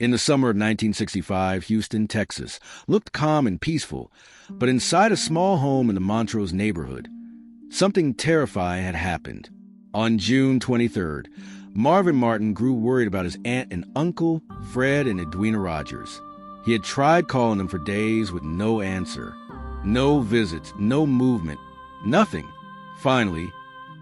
In the summer of 1965, Houston, Texas, looked calm and peaceful, but inside a small home in the Montrose neighborhood, something terrifying had happened. On June 23rd, Marvin Martin grew worried about his aunt and uncle, Fred and Edwina Rogers. He had tried calling them for days with no answer. No visits, no movement, nothing. Finally,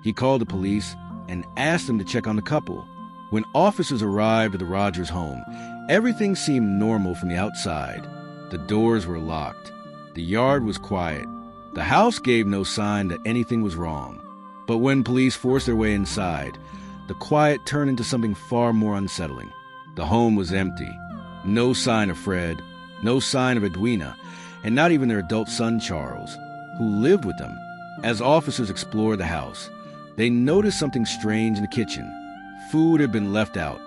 he called the police and asked them to check on the couple. When officers arrived at the Rogers home, everything seemed normal from the outside. The doors were locked. The yard was quiet. The house gave no sign that anything was wrong. But when police forced their way inside, the quiet turned into something far more unsettling. The home was empty. No sign of Fred, no sign of Edwina, and not even their adult son, Charles, who lived with them. As officers explored the house, they noticed something strange in the kitchen. Food had been left out,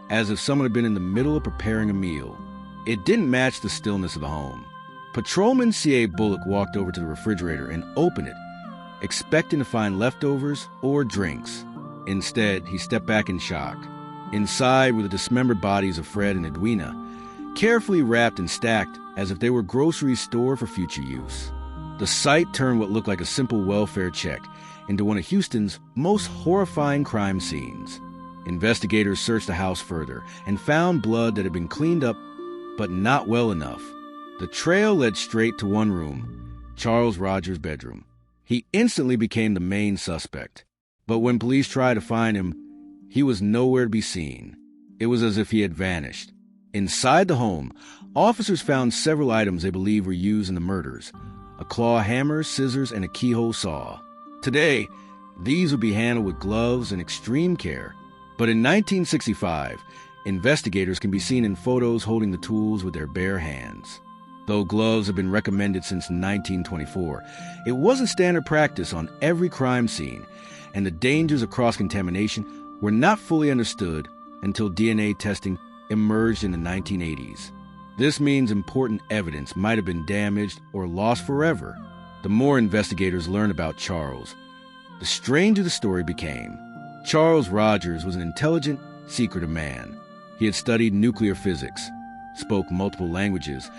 as if someone had been in the middle of preparing a meal. It didn't match the stillness of the home. Patrolman C.A. Bullock walked over to the refrigerator and opened it, expecting to find leftovers or drinks. Instead, he stepped back in shock. Inside were the dismembered bodies of Fred and Edwina, carefully wrapped and stacked as if they were groceries stored for future use. The sight turned what looked like a simple welfare check into one of Houston's most horrifying crime scenes. Investigators searched the house further and found blood that had been cleaned up, but not well enough. The trail led straight to one room, Charles Rogers' bedroom. He instantly became the main suspect. But when police tried to find him, he was nowhere to be seen. It was as if he had vanished. Inside the home, officers found several items they believe were used in the murders: a claw hammer, scissors, and a keyhole saw. Today, these would be handled with gloves and extreme care. But in 1965, investigators can be seen in photos holding the tools with their bare hands. Though gloves have been recommended since 1924, it wasn't standard practice on every crime scene, and the dangers of cross-contamination were not fully understood until DNA testing emerged in the 1980s. This means important evidence might have been damaged or lost forever. The more investigators learned about Charles, the stranger the story became. Charles Rogers was an intelligent, secretive man. He had studied nuclear physics, spoke multiple languages,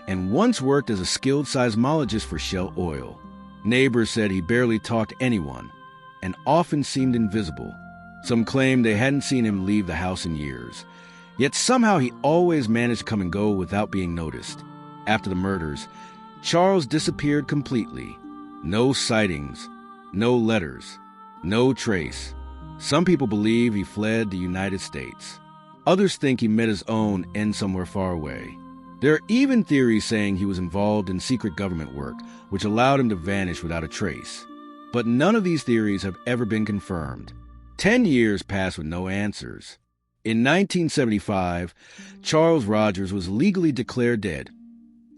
and once worked as a skilled seismologist for Shell Oil. Neighbors said he barely talked to anyone and often seemed invisible. Some claimed they hadn't seen him leave the house in years. Yet somehow he always managed to come and go without being noticed. After the murders, Charles disappeared completely. No sightings, no letters, no trace. Some people believe he fled the United States. Others think he met his own end somewhere far away. There are even theories saying he was involved in secret government work, which allowed him to vanish without a trace. But none of these theories have ever been confirmed. 10 years passed with no answers. In 1975, Charles Rogers was legally declared dead,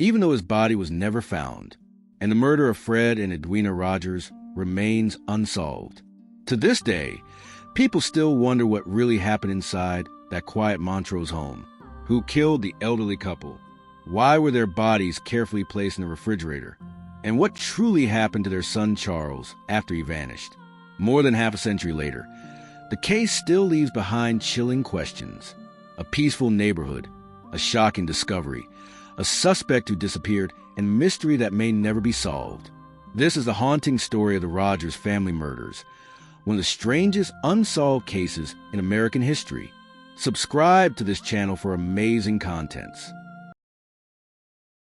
even though his body was never found, and the murder of Fred and Edwina Rogers remains unsolved. To this day, people still wonder what really happened inside that quiet Montrose home. Who killed the elderly couple? Why were their bodies carefully placed in the refrigerator? And what truly happened to their son Charles after he vanished? More than half a century later, the case still leaves behind chilling questions. A peaceful neighborhood, a shocking discovery, a suspect who disappeared, and mystery that may never be solved. This is the haunting story of the Rogers family murders, one of the strangest unsolved cases in American history. Subscribe to this channel for amazing contents.